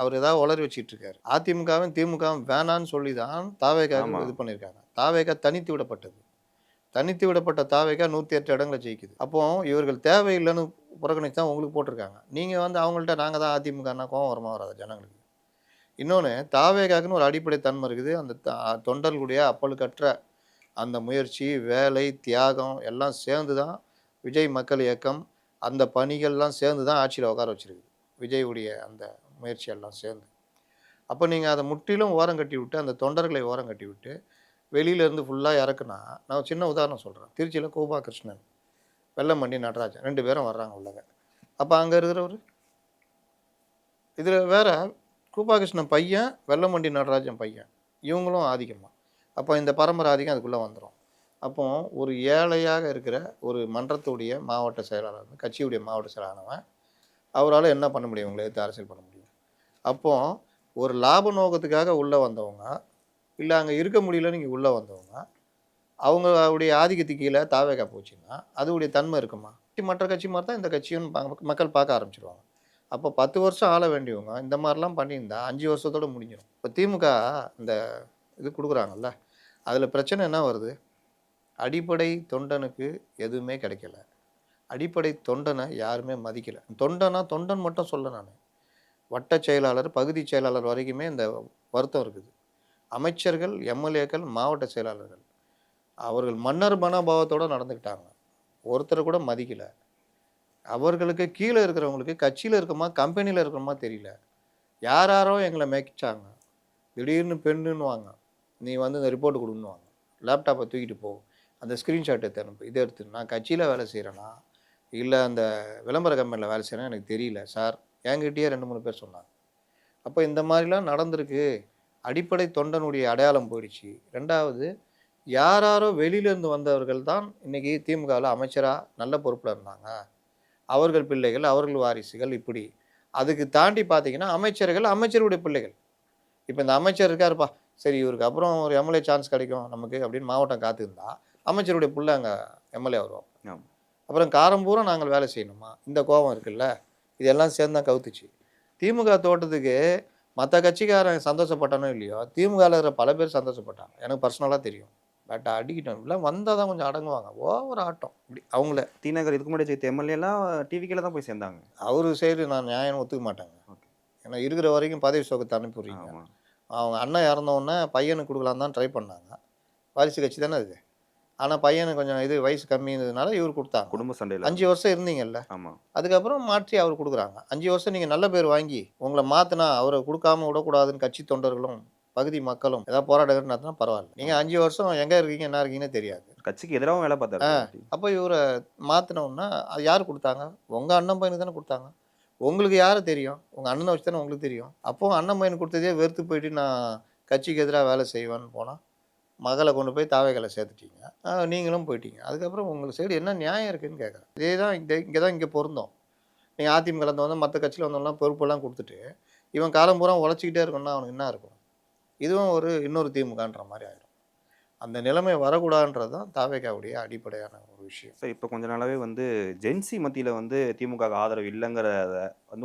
அவர் ஏதாவது உளறி வச்சுட்டு இருக்காரு. அதிமுகவும் திமுகவும் வேணான்னு சொல்லி தான் தாவேகா இது பண்ணியிருக்காங்க. தாவேகா தனித்து விடப்பட்ட தாவேகா 108 இடங்களை ஜெயிக்குது. அப்போ இவர்கள் தேவையில்லைன்னு புறக்கணிச்சு தான் உங்களுக்கு போட்டிருக்காங்க. நீங்கள் வந்து அவங்கள்ட்ட நாங்கள் தான் அதிமுகன்னா கோவம் வரமா வராது ஜனங்களுக்கு? இன்னொன்று தாவேகாக்குன்னு ஒரு அடிப்படை தன்மை இருக்குது. அந்த தொண்டர்களுடைய அப்பழுக்கற்ற அந்த முயற்சி, வேலை, தியாகம் எல்லாம் சேர்ந்து தான் விஜய் மக்கள் இயக்கம், அந்த பணிகள்லாம் சேர்ந்து தான் ஆட்சியில் உட்கார வச்சிருக்கு. விஜயுடைய அந்த முயற்சி எல்லாம் சேர்ந்து. அப்போ நீங்கள் அதை முற்றிலும் ஓரம் கட்டி விட்டு, அந்த தொண்டர்களை ஓரம் கட்டி விட்டு, வெளியிலேருந்து ஃபுல்லாக இறக்குனா, நான் ஒரு சின்ன உதாரணம் சொல்கிறேன். திருச்சியில் கோபா கிருஷ்ணன், வெல்லமண்டி நடராஜன் 2 பேரும் வர்றாங்க உள்ளக. அப்போ அங்கே இருக்கிறவரு இதில் வேற கூபா கிருஷ்ணன் பையன், வெல்லமண்டி நடராஜன் பையன், இவங்களும் ஆதிக்கமாக. அப்போ இந்த பரம்பரை ஆதிக்கம் அதுக்குள்ளே வந்துடும். அப்போ ஒரு ஏழையாக இருக்கிற ஒரு மன்றத்துடைய மாவட்ட செயலாளர், கட்சியுடைய மாவட்ட செயலாளவன், அவரால் என்ன பண்ண முடியும்? இவங்களை எடுத்து அரசியல் பண்ண முடியும். அப்போ ஒரு லாப நோக்கத்துக்காக உள்ளே வந்தவங்க, இல்லை அங்கே இருக்க முடியலன்னு இங்கே உள்ளே வந்தவங்க, அவங்களுடைய ஆதிக்கத்துக்கு கீழே தாவேகா போச்சுன்னா அதுவுடைய தன்மை இருக்குமா? மற்ற கட்சி மாதிரி தான் இந்த கட்சியும் மக்கள் பார்க்க ஆரம்பிச்சிருவாங்க. அப்போ 10 வருஷம் ஆள வேண்டியவங்க இந்த மாதிரிலாம் பண்ணியிருந்தா 5 வருஷத்தோடு முடிஞ்சிடும். இப்போ திமுக இந்த இது கொடுக்குறாங்கல்ல, அதில் பிரச்சனை என்ன வருது? அடிப்படை தொண்டனுக்கு எதுவுமே கிடைக்கல. அடிப்படை தொண்டனை யாருமே மதிக்கலை. தொண்டனா தொண்டன் மட்டும் சொல்ல நான், வட்ட செயலாளர், பகுதி செயலாளர் வரைக்குமே இந்த வருத்தம் இருக்குது. அமைச்சர்கள், எம்எல்ஏக்கள், மாவட்ட செயலாளர்கள் அவர்கள் மன்னர் மனோபாவத்தோடு நடந்துக்கிட்டாங்க. ஒருத்தரை கூட மதிக்கலை. அவர்களுக்கு கீழே இருக்கிறவங்களுக்கு கட்சியில் இருக்கமா கம்பெனியில் இருக்கிறோமா தெரியல. யாரோ எங்களை மேய்ச்சாங்க. திடீர்னு பெண்ணுன்னுவாங்க, நீ வந்து இந்த ரிப்போர்ட் கொடுன்னுவாங்க, லேப்டாப்பை தூக்கிட்டு போ, அந்த ஸ்க்ரீன்ஷாட் எடுத்து அனுப்பு, இதை எடுத்து நான் கட்சியில் வேலை செய்கிறேன்னா இல்லை அந்த விளம்பர கம்பெனியில் வேலை செய்கிறேன்னா எனக்கு தெரியல சார், என்கிட்டயே 2-3 பேர் சொன்னாங்க. அப்போ இந்த மாதிரிலாம் நடந்திருக்கு. அடிப்படை தொண்டனுடைய அடையாளம் போயிடுச்சு. 2வது, யாரோ வெளியிலேருந்து வந்தவர்கள் தான் இன்றைக்கி திமுகவில் அமைச்சராக நல்ல பொறுப்பில் இருந்தாங்க. அவர்கள் பிள்ளைகள், அவர்கள் வாரிசுகள், இப்படி. அதுக்கு தாண்டி பார்த்தீங்கன்னா அமைச்சர்கள், அமைச்சருடைய பிள்ளைகள். இப்போ இந்த அமைச்சர் இருக்காருப்பா, சரி இவருக்கு அப்புறம் ஒரு எம்எல்ஏ சான்ஸ் கிடைக்கும் நமக்கு அப்படின்னு மாவட்டம் காத்திருந்தா அமைச்சருடைய பிள்ளை அங்கே எம்எல்ஏ வருவோம். அப்புறம் காரம்பூரா நாங்கள் வேலை செய்யணுமா? இந்த கோபம் இருக்குல்ல, இதெல்லாம் சேர்ந்து தான் கவுத்துச்சு. திமுக தோட்டத்துக்கு மற்ற கட்சிக்காரன் சந்தோஷப்பட்டானோ இல்லையோ, திமுகவில் இருக்கிற பல பேர் சந்தோஷப்பட்டாங்க. எனக்கு பர்சனலாக தெரியும். பட் அடிக்கிட்டோம் இப்படிலாம் வந்தால் தான் கொஞ்சம் அடங்குவாங்க. ஓவர் ஆட்டம் இப்படி அவங்கள. டிநகர் இதுக்கு முன்னாடி ஜெயித்த எம்எல்ஏலாம் டிவிக்கில் தான் போய் சேர்ந்தாங்க. அவரு சைடு நான் நியாயம் ஒத்துக்க மாட்டாங்க. ஏன்னா இருக்கிற வரைக்கும் பதவி சோகத்தை அனுப்பிடுறீங்க. அவங்க அண்ணன் இறந்தவுடனே பையனுக்கு கொடுக்கலாம் தான் ட்ரை பண்ணாங்க. வாரிசு கட்சி தானே அது. ஆனால் பையனுக்கு கொஞ்சம் இது வயசு கம்மி இருந்ததுனால இவர் கொடுத்தாங்க. குடும்ப சண்டையில் 5 வருஷம் இருந்தீங்கல்ல. ஆமாம். அதுக்கப்புறம் மாற்றி அவர் கொடுக்குறாங்க. 5 வருஷம் நீங்கள் நல்ல பேர் வாங்கி உங்களை மாற்றினா அவரை கொடுக்காம விடக்கூடாதுன்னு கட்சி தொண்டர்களும் பகுதி மக்களும் ஏதாவது போராட்டம் நடத்தினா பரவாயில்ல. நீங்கள் 5 வருஷம் எங்கே இருக்கீங்க என்ன இருக்கீங்கன்னு தெரியாது. கட்சிக்கு எதிராகவும் வேலை பார்த்தாரு. அப்போ இவரை மாற்றினோன்னா அது யார் கொடுத்தாங்க? உங்கள் அண்ணன் பையனுக்கு தானே கொடுத்தாங்க. உங்களுக்கு யாரை தெரியும்? உங்கள் அண்ணனை வச்சு தானே உங்களுக்கு தெரியும். அப்போது அண்ணன் பையனுக்கு கொடுத்ததே வெறுத்து போயிட்டு நான் கட்சிக்கு எதிராக வேலை செய்வேன்னு போனால் மகளை கொண்டு போய் தாவேகளை சேர்த்துட்டீங்க. நீங்களும் போயிட்டீங்க. அதுக்கப்புறம் உங்களுக்கு சைடு என்ன நியாயம் இருக்குதுன்னு கேட்குறேன். இதே தான் இங்கே பொருந்தோம். நீங்கள் அதிமுக வந்தால் மற்ற கட்சியில் வந்தவங்களாம் பொறுப்பெல்லாம் கொடுத்துட்டு இவன் காலம் பூரா உழைச்சிக்கிட்டே இருக்கணும்னா அவனுக்கு என்ன இருக்கும்? இதுவும் இன்னொரு திமுகன்ற மாதிரி ஆகிடும். அந்த நிலைமை வரக்கூடாதுன்றது தான் தாவேகாவுடைய அடிப்படையான ஒரு விஷயம். சார், இப்போ கொஞ்ச நாளாகவே ஜென்சி மத்தியில் திமுக ஆதரவு இல்லைங்கிறத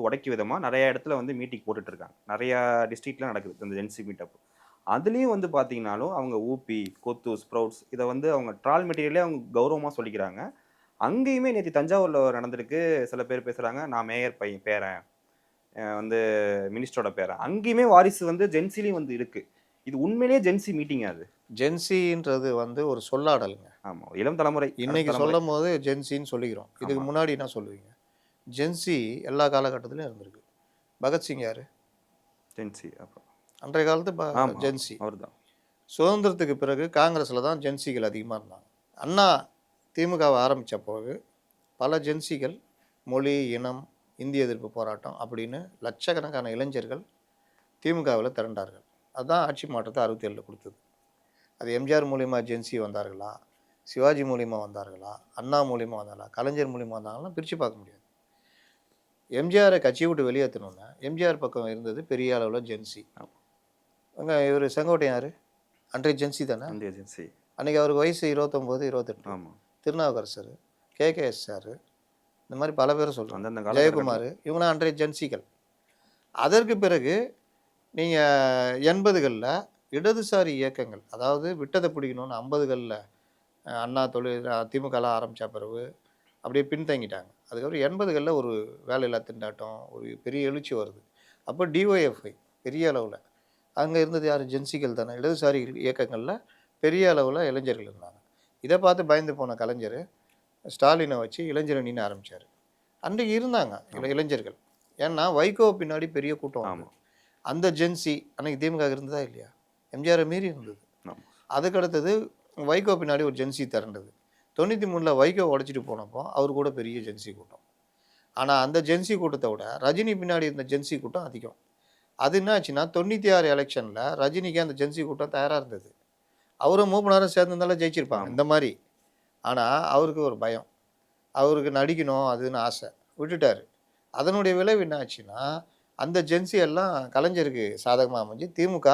உடைக்க விதமாக நிறைய இடத்துல மீட்டிங் போட்டுட்ருக்காங்க. நிறையா டிஸ்ட்ரிக்ட்லாம் நடக்குது இந்த ஜென்சி மீட்டப். அதுலேயும் பார்த்தீங்கன்னாலும் அவங்க ஊபி, கொத்து, ஸ்ப்ரவுட்ஸ் இதை அவங்க ட்ரால் மெட்டீரியலே அவங்க கௌரவமாக சொல்லிக்கிறாங்க. அங்கேயுமே நேற்று தஞ்சாவூரில் நடந்திருக்கு. சில பேர் பேசுகிறாங்க, நான் மேயர் பேரன், மினிஸ்டரோட பேரன். அங்கேயுமே வாரிசு ஜென்சிலையும் இருக்குது. இது உண்மையிலேயே ஜென்சி மீட்டிங்? அது ஜென்சின்றது ஒரு சொல்லாடலுங்க. ஆமாம், இளம் தலைமுறை. இன்னைக்கு சொல்லும் போது ஜென்சின்னு சொல்லிக்கிறோம். இதுக்கு முன்னாடி என்ன சொல்லுவீங்க? ஜென்சி எல்லா காலகட்டத்திலையும் இருந்திருக்கு. பகத்சிங் யார்? ஜென்சி. அப்போ அன்றைய காலத்து ஜென்சி அவர் தான். சுதந்திரத்துக்கு பிறகு காங்கிரஸில் தான் ஜென்சிகள் அதிகமாக இருந்தாங்க. அண்ணா திமுகவை ஆரம்பித்த பிறகு பல ஜென்சிகள் மொழி, இனம், இந்திய எதிர்ப்பு போராட்டம் அப்படின்னு லட்சக்கணக்கான இளைஞர்கள் திமுகவில் திரண்டார்கள். அதுதான் ஆட்சி மாற்றத்தை 67 கொடுத்தது. அது எம்ஜிஆர் மூலிமா ஜென்சி வந்தார்களா, சிவாஜி மூலிமா வந்தார்களா, அண்ணா மூலிமா வந்தாங்களா, கலைஞர் மூலிமா வந்தாங்கன்னா பிரித்து பார்க்க முடியாது. எம்ஜிஆரை கட்சியை விட்டு வெளியேற்றணுன்னா எம்ஜிஆர் பக்கம் இருந்தது பெரிய அளவில் ஜென்சி. இவர் செங்கோட்டையன் யார்? அன்றைய ஜென்சி தானே. அன்றைய ஜென்சி. அன்றைக்கி அவருக்கு வயசு 29, 28. ஆமாம். திருநாவுக்கரசர், KKS சார், இந்த மாதிரி பல பேர் சொல்கிறாங்க, ஜெயக்குமார், இவங்களாம் அன்றைய ஜென்சிகள். அதற்கு பிறகு நீங்கள் 80களில் இடதுசாரி இயக்கங்கள், அதாவது விட்டதை பிடிக்கணும்னு 50களில் அண்ணா திமுகலாம் ஆரம்பித்த பிறகு அப்படியே பின்தங்கிட்டாங்க. அதுக்கப்புறம் 80களில் ஒரு வேலையில்லா திண்டாட்டம், ஒரு பெரிய எழுச்சி வருது. அப்போ DYFI பெரிய அளவில் அங்கே இருந்தது யார்? ஜென்சிகள் தானே. இடதுசாரி இயக்கங்களில் பெரிய அளவில் இளைஞர்கள் இருந்தாங்க. இதை பார்த்து பயந்து போன கலைஞர் ஸ்டாலினை வச்சு இளைஞரணின்னு ஆரம்பித்தார். அன்றைக்கு இருந்தாங்க இளைஞர்கள். ஏன்னா வைகோ பின்னாடி பெரிய கூட்டம். ஆமாம். அந்த ஜென்சி அன்னைக்கு திமுக இருந்ததா இல்லையா? எம்ஜிஆரை மீறி இருந்தது. ஆமாம். அதுக்கு அடுத்தது வைகோ பின்னாடி ஒரு ஜென்சி திரண்டது. 93 வைகோ உடைச்சிட்டு போனப்போ அவர் கூட பெரிய ஜென்சி கூட்டம். ஆனால் அந்த ஜென்சி கூட்டத்தை விட ரஜினி பின்னாடி இருந்த ஜென்சி கூட்டம் அதிகம். அது என்ன ஆச்சுன்னா 96 எலெக்ஷனில் ரஜினிக்கு அந்த ஜென்சி கூட்டம் தயாராக இருந்தது. அவரும் மூப்பனாரும் சேர்ந்திருந்தாலும் ஜெயிச்சிருப்பாங்க இந்த மாதிரி. ஆனால் அவருக்கு ஒரு பயம், அவருக்கு நடிக்கணும் அதுன்னு ஆசை, விட்டுட்டார். அதனுடைய விளைவு என்ன ஆச்சுன்னா அந்த ஜென்சி எல்லாம் கலைஞருக்கு சாதகமாக அமைஞ்சு திமுக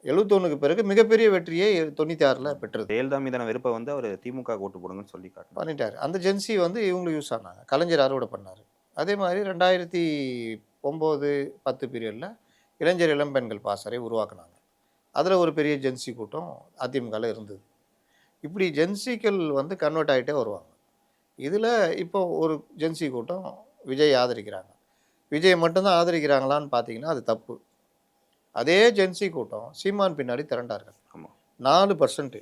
71க்கு பிறகு மிகப்பெரிய வெற்றியை 96ல் பெற்றது. ஜெயலலிதா மீதான வெறுப்பை வந்து அவர் திமுக ஓட்டு போடுங்கன்னு சொல்லி காட்டினார். பண்ணிட்டார். அந்த ஜென்சி வந்து இவங்களுக்கு யூஸ் ஆனாங்க. கலைஞர் அறுவடை பண்ணார். அதே மாதிரி 2009-10 பீரியடில் இளைஞர் இளம்பெண்கள் பாசறை உருவாக்குனாங்க. அதில் ஒரு பெரிய ஜென்சி கூட்டம் அதிமுகவில் இருந்தது. இப்படி ஜென்சிக்கள் வந்து கன்வெர்ட் ஆகிட்டே வருவாங்க. இதில் இப்போ ஒரு ஜென்சி கூட்டம் விஜய் ஆதரிக்கிறாங்க. விஜய் மட்டும்தான் ஆதரிக்கிறாங்களான்னு பார்த்தீங்கன்னா அது தப்பு. அதே ஜென்சி கூட்டம் சீமான் பின்னாடி திரண்டார்கள். ஆமாம். 4%.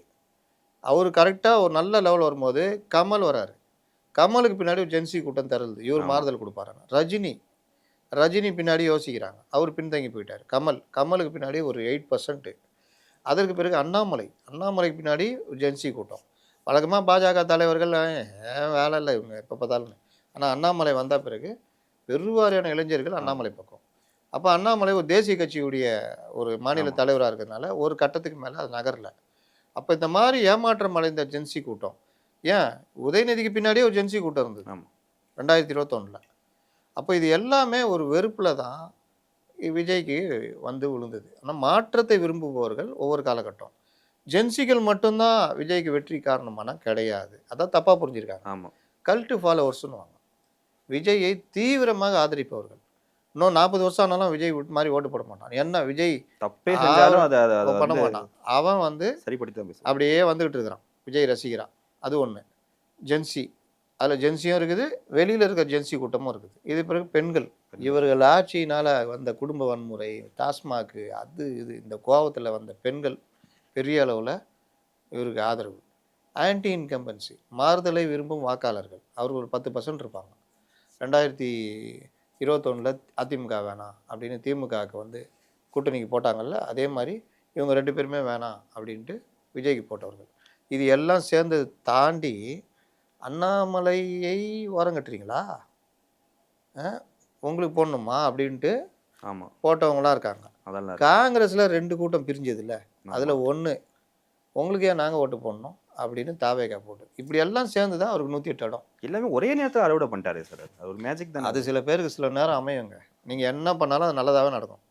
அவர் கரெக்டாக ஒரு நல்ல லெவல் வரும்போது கமல் வராரு. கமலுக்கு பின்னாடி ஒரு ஜென்சி கூட்டம் திரளுது. இவர் மாறுதல் கொடுப்பாருங்க. ரஜினி பின்னாடி யோசிக்கிறாங்க. அவர் பின்தங்கி போயிட்டார். கமலுக்கு பின்னாடி ஒரு 8%. அதற்கு பிறகு அண்ணாமலைக்கு பின்னாடி ஒரு ஜென்சி கூட்டம். வழக்கமாக பாஜக தலைவர்கள் வேலை இல்லை இவங்க எப்போ பார்த்தாலும். ஆனால் அண்ணாமலை வந்த பிறகு பெருவாரியான இளைஞர்கள் அண்ணாமலை பக்கம். அப்போ அண்ணாமலை ஒரு தேசிய கட்சியுடைய ஒரு மாநில தலைவராக இருக்கிறதுனால ஒரு கட்டத்துக்கு மேலே அது நகரலை. அப்போ இந்த மாதிரி ஏமாற்றம் அடைந்த ஜென்சி கூட்டம், ஏன் உதயநிதிக்கு பின்னாடியே ஒரு ஜென்சி கூட்டம் இருந்தது 2021. அப்போ இது எல்லாமே ஒரு வெறுப்பில் தான் விஜய்க்கு வந்து விழுந்தது. ஆனால் மாற்றத்தை விரும்புபவர்கள் ஒவ்வொரு காலகட்டம். ஜென்சிகள் மட்டும்தான் விஜய்க்கு வெற்றி காரணமானா கிடையாது. அதான் தப்பாக புரிஞ்சிருக்காங்க. ஆமாம். கல்ட்டு ஃபாலோவர்ஸ்னு வாங்க. விஜயை தீவிரமாக ஆதரிப்பவர்கள். இன்னும் 40 வருஷம் ஆனாலும் விஜய் மாதிரி ஓட்டு போட மாட்டான். என்ன விஜய் தப்பே செஞ்சாலும் அதை பண்ண மாட்டான். அவன் வந்து சரிப்படுத்தி தான் பேசுவான். அப்படியே வந்துகிட்டு இருக்கிறான். விஜய் ரசிக்கிறான். அது ஒன்று. ஜென்சி, அதில் ஜென்சியும் இருக்குது, வெளியில் இருக்கிற ஜென்சி கூட்டமும் இருக்குது. இது பிறகு பெண்கள். இவர்கள் ஆட்சியினால் வந்த குடும்ப வன்முறை, டாஸ்மாக்கு, அது இது இந்த கோபத்தில் வந்த பெண்கள் பெரிய அளவில் இவருக்கு ஆதரவு. ஆன்டி இன்கம்பன்சி, மாறுதலை விரும்பும் வாக்காளர்கள், அவர்கள் ஒரு 10% இருப்பாங்க. 2021 அதிமுக வேணாம் அப்படின்னு திமுகவுக்கு வந்து கூட்டணிக்கு போட்டாங்கல்ல, அதே மாதிரி இவங்க 2 பேருமே வேணாம் அப்படின்ட்டு விஜய்க்கு போட்டவர்கள். இது எல்லாம் சேர்ந்து தாண்டி அண்ணாமலையை ஓரங்கட்டுறீங்களா, உங்களுக்கு போடணுமா அப்படின்ட்டு ஆமாம் போட்டவங்களாம் இருக்காங்க. அதெல்லாம் காங்கிரஸில் 2 கூட்டம் பிரிஞ்சது இல்லை, அதில் ஒன்று உங்களுக்கு ஏன் நாங்கள் ஓட்டு போடணும் அப்படின்னு தாவேகா போட்டு, இப்படி எல்லாம் சேர்ந்து தான் அவருக்கு 108 இடம். எல்லாமே ஒரே நேரத்தில் அறுவடை பண்ணிட்டாரு சார். அது ஒரு மேஜிக் தான். அது சில பேருக்கு சில நேரம் அமையுங்க. நீங்கள் என்ன பண்ணாலும் அது நல்லதாகவே நடக்கும்.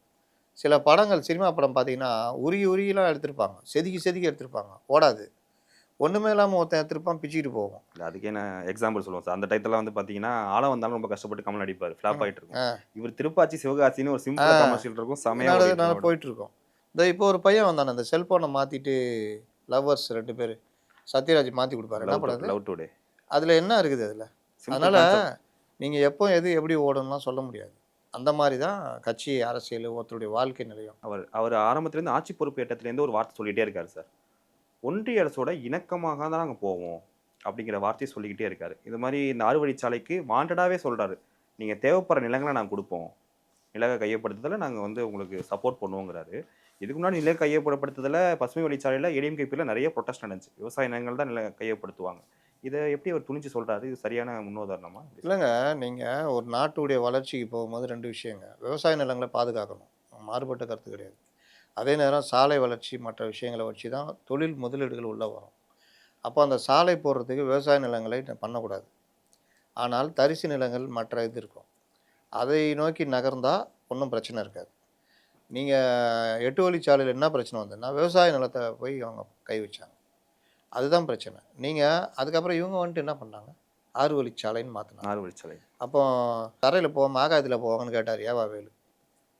சில படங்கள், சினிமா படம் பார்த்தீங்கன்னா உருகிலாம் எடுத்திருப்பாங்க, செதுக்கி எடுத்திருப்பாங்க, ஓடாது. ஒன்றுமே இல்லாமல் ஒருத்தன் எடுத்திருப்பான், பிச்சுக்கிட்டு போவோம். இல்லை அதுக்கே நான் எக்ஸாம்பிள் சொல்லுவோம் சார். அந்த டயத்தில் வந்து பார்த்தீங்கன்னா ஆழம் வந்தாலும் ரொம்ப கஷ்டப்பட்டு கமல் நடிப்பார், ஃப்ளாப் ஆகிட்டு இருக்கும். இவர் திருப்பாச்சி சிவகாசின்னு ஒரு சிம்பிள் கமர்ஷியல் இருக்கும், செமையாக போயிட்டு இருக்கோம். இந்த இப்போ ஒரு பையன் வந்தானே, அந்த செல்ஃபோனை மாற்றிட்டு லவ்வர்ஸ் 2 பேர் சத்யராஜ் மாற்றி கொடுப்பாரு. என்ன படம்? Love today. அதில் என்ன இருக்குது அதில்? அதனால் நீங்கள் எப்போ எது எப்படி ஓடணும்லாம் சொல்ல முடியாது. அந்த மாதிரி தான் கட்சி அரசியல் ஒருத்தருடைய வாழ்க்கை நிலையம். அவர் ஆரம்பத்துலேருந்து ஆட்சி பொறுப்பு ஏற்றத்துலேருந்து ஒரு வார்த்தை சொல்லிகிட்டே இருக்காரு சார். ஒன்றிய அரசோட இணக்கமாக தான் நாங்கள் போவோம் அப்படிங்கிற வார்த்தையை சொல்லிக்கிட்டே இருக்காரு. இது மாதிரி இந்த 6 வழிச்சாலைக்கு வாண்டடாகவே சொல்கிறாரு, நீங்கள் தேவைப்படுற நிலங்களை நாங்கள் கொடுப்போம், நிலக கையப்படுத்துதலை நாங்கள் வந்து உங்களுக்கு சப்போர்ட் பண்ணுவோங்கிறாரு. இதுக்கு முன்னாடி நில கையப்படுத்துதலை பசுமை வழிச்சாலையில் ஏடிஎம்கேபியில் நிறைய ப்ரொட்டஸ்ட் நடந்துச்சு. விவசாய நிலங்கள் தான் நில கையப்படுத்துவாங்க. இதை எப்படி அவர் துணிச்சு சொல்கிறாரு? இது சரியான முன்னுதாரணமா? இல்லைங்க, நீங்கள் ஒரு நாட்டுடைய வளர்ச்சிக்கு போகும்போது 2 விஷயங்க. விவசாய நிலங்களை பாதுகாக்கணும், மாறுபட்ட கருத்து கிடையாது. அதே நேரம் சாலை வளர்ச்சி மற்ற விஷயங்களை வச்சு தான் தொழில் முதலீடுகள் உள்ளே வரும். அப்போ அந்த சாலை போடுறதுக்கு விவசாய நிலங்களை பண்ணக்கூடாது. ஆனால் தரிசு நிலங்கள் மற்ற இது இருக்கும், அதை நோக்கி நகர்ந்தால் ஒன்றும் பிரச்சனை இருக்காது. நீங்கள் 8 வழிச்சாலையில் என்ன பிரச்சனை வந்ததுன்னா, விவசாய நிலத்தை போய் அவங்க கை வச்சாங்க, அதுதான் பிரச்சனை. நீங்கள் அதுக்கப்புறம் இவங்க வந்துட்டு என்ன பண்ணாங்க, 6 வழிச்சாலைன்னு மாற்றினாங்க. 6 வழிச்சாலை. அப்போ தரையில் போவாங்க, ஆகாயத்தில் போவாங்கன்னு கேட்டார் ஏவாவேலு.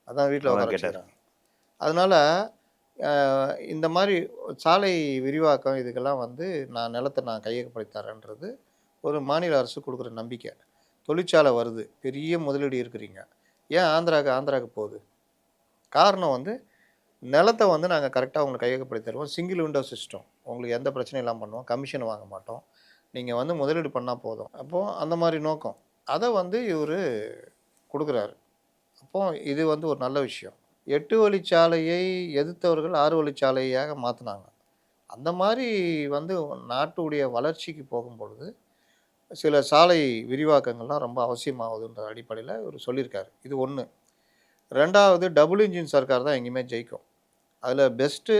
அதான் வீட்டில் கேட்டார். அதனால் இந்த மாதிரி சாலை விரிவாக்கம் இதுக்கெல்லாம் வந்து நான் நிலத்தை நான் கையகப்படுத்தறேன்றது ஒரு மாநில அரசு கொடுக்குற நம்பிக்கை. தொழிற்சாலை வருது, பெரிய முதலீடு இருக்கிறீங்க, ஏன் ஆந்திராவுக்கு போகுது? காரணம் வந்து நிலத்தை வந்து நாங்கள் கரெக்டாக உங்களுக்கு கையகப்படுத்தி தருவோம். சிங்கிள் விண்டோ சிஸ்டம், உங்களுக்கு எந்த பிரச்சனையும் இல்லாமல் பண்ணுவோம். கமிஷன் வாங்க மாட்டோம். நீங்கள் வந்து முதலீடு பண்ணால் போதும். அப்போது அந்த மாதிரி நோக்கம் அதை வந்து இவர் கொடுக்குறாரு. அப்போது இது வந்து ஒரு நல்ல விஷயம். 8 வழிச்சாலையை எதிர்த்தவர்கள் 6 வழிச்சாலையாக மாற்றினாங்க. அந்த மாதிரி வந்து நாட்டுடைய வளர்ச்சிக்கு போகும்பொழுது சில சாலை விரிவாக்கங்கள்லாம் ரொம்ப அவசியமாகுதுன்ற அடிப்படையில் இவர் சொல்லியிருக்காரு. இது ஒன்று. 2வது, டபுள் இன்ஜின் சர்க்கார் தான் எங்கேயுமே ஜெயிக்கும். அதில் பெஸ்ட்டு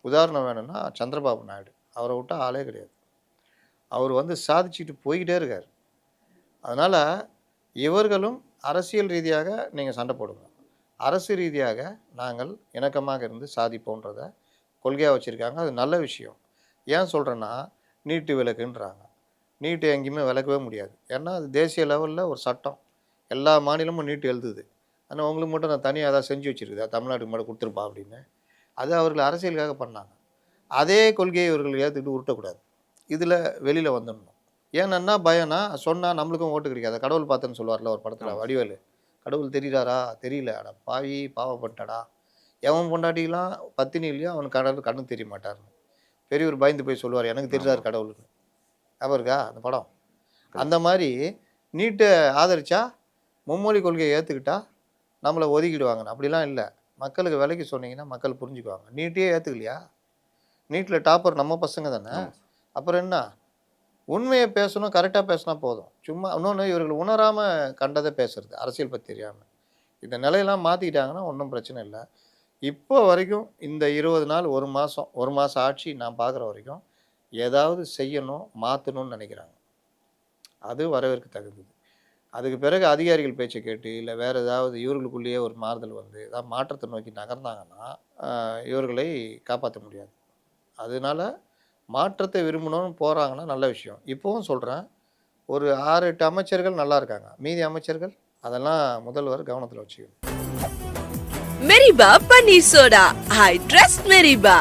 உதாரணம் வேணும்னா சந்திரபாபு நாயுடு. அவரை விட்டால் ஆளே கிடையாது. அவர் வந்து சாதிச்சுட்டு போய்கிட்டே இருக்கார். அதனால் இவர்களும் அரசியல் ரீதியாக நீங்கள் சண்டை போடுங்க, அரசு ரீதியாக நாங்கள் இணக்கமாக இருந்து சாதிப்போன்றத கொள்கையாக வச்சுருக்காங்க. அது நல்ல விஷயம். ஏன் சொல்கிறேன்னா, நீட்டு விலக்குன்றாங்க. நீட்டு எங்கேயுமே விலக்கவே முடியாது. ஏன்னா அது தேசிய லெவலில் ஒரு சட்டம். எல்லா மாநிலமும் நீட்டு எழுதுது. ஆனால் உங்களுக்கு மட்டும் நான் தனியாக ஏதாவது செஞ்சு வச்சுருக்குதா, தமிழ்நாட்டுக்கு மட்டும் கொடுத்துருப்பா அப்படின்னு. அது அவர்கள் அரசியலுக்காக பண்ணாங்க. அதே கொள்கையை இவர்கள் ஏற்றுக்கிட்டு உருட்டக்கூடாது. இதில் வெளியில் வந்துடணும். ஏன்னா பயம்னா சொன்னால் நம்மளுக்கும் ஓட்டு கிடைக்காது. கடவுள் பார்த்தேன்னு சொல்லுவார்ல ஒரு படத்தில் வடிவேலு. கடவுள் தெரியுறாரா, தெரியல, அட பாவி பாவப்பட்டடா, எவன் பொண்டாட்டிலாம் பத்தினி இல்லையோ அவனுக்கு கடவுள் கண்ணு தெரிய மாட்டார்னு பெரியவர் பயந்து போய் சொல்லுவார், எனக்கு தெரியாரு கடவுளுக்கு. ஞாபகம் இருக்கா அந்த படம்? அந்த மாதிரி நீட்டை ஆதரிச்சா, மும்மொழி கொள்கையை ஏற்றுக்கிட்டா நம்மளை ஒதுக்கிடுவாங்க. அப்படிலாம் இல்லை. மக்களுக்கு விலைக்கு சொன்னீங்கன்னா மக்கள் புரிஞ்சுக்குவாங்க. நீட்டே ஏற்றுக்கலையா? நீட்டில் டாப்பர் நம்ம பசங்க தானே. அப்புறம் என்ன? உண்மையை பேசணும், கரெக்டாக பேசினா போதும். சும்மா இன்னொன்று, இவர்கள் உணராமல் கண்டதை பேசுறது, அரசியல் பற்றி தெரியாமல். இந்த நிலையெல்லாம் மாற்றிக்கிட்டாங்கன்னா ஒன்றும் பிரச்சனை இல்லை. இப்போ வரைக்கும் இந்த 20 நாள், ஒரு மாதம் ஆட்சி நான் பார்க்குற வரைக்கும் ஏதாவது செய்யணும், மாற்றணும்னு நினைக்கிறாங்க. அது வரவேற்க தகுந்தது. அதுக்கு பிறகு அதிகாரிகள் பேச்சை கேட்டு இல்லை வேறு ஏதாவது இவர்களுக்குள்ளேயே ஒரு மாறுதல் வந்து ஏதாவது மாற்றத்தை நோக்கி நகர்ந்தாங்கன்னா இவர்களை காப்பாற்ற முடியாது. அதனால மாற்றத்தை விரும்பணும்னு போகிறாங்கன்னா நல்ல விஷயம். இப்போவும் சொல்கிறேன், ஒரு 6-8 அமைச்சர்கள் நல்லா இருக்காங்க. மீதி அமைச்சர்கள் அதெல்லாம் முதல்வர் கவனத்தில் வச்சுக்கணும். மெரிபா பன்னீர் சோடா. I trust மெரிபா.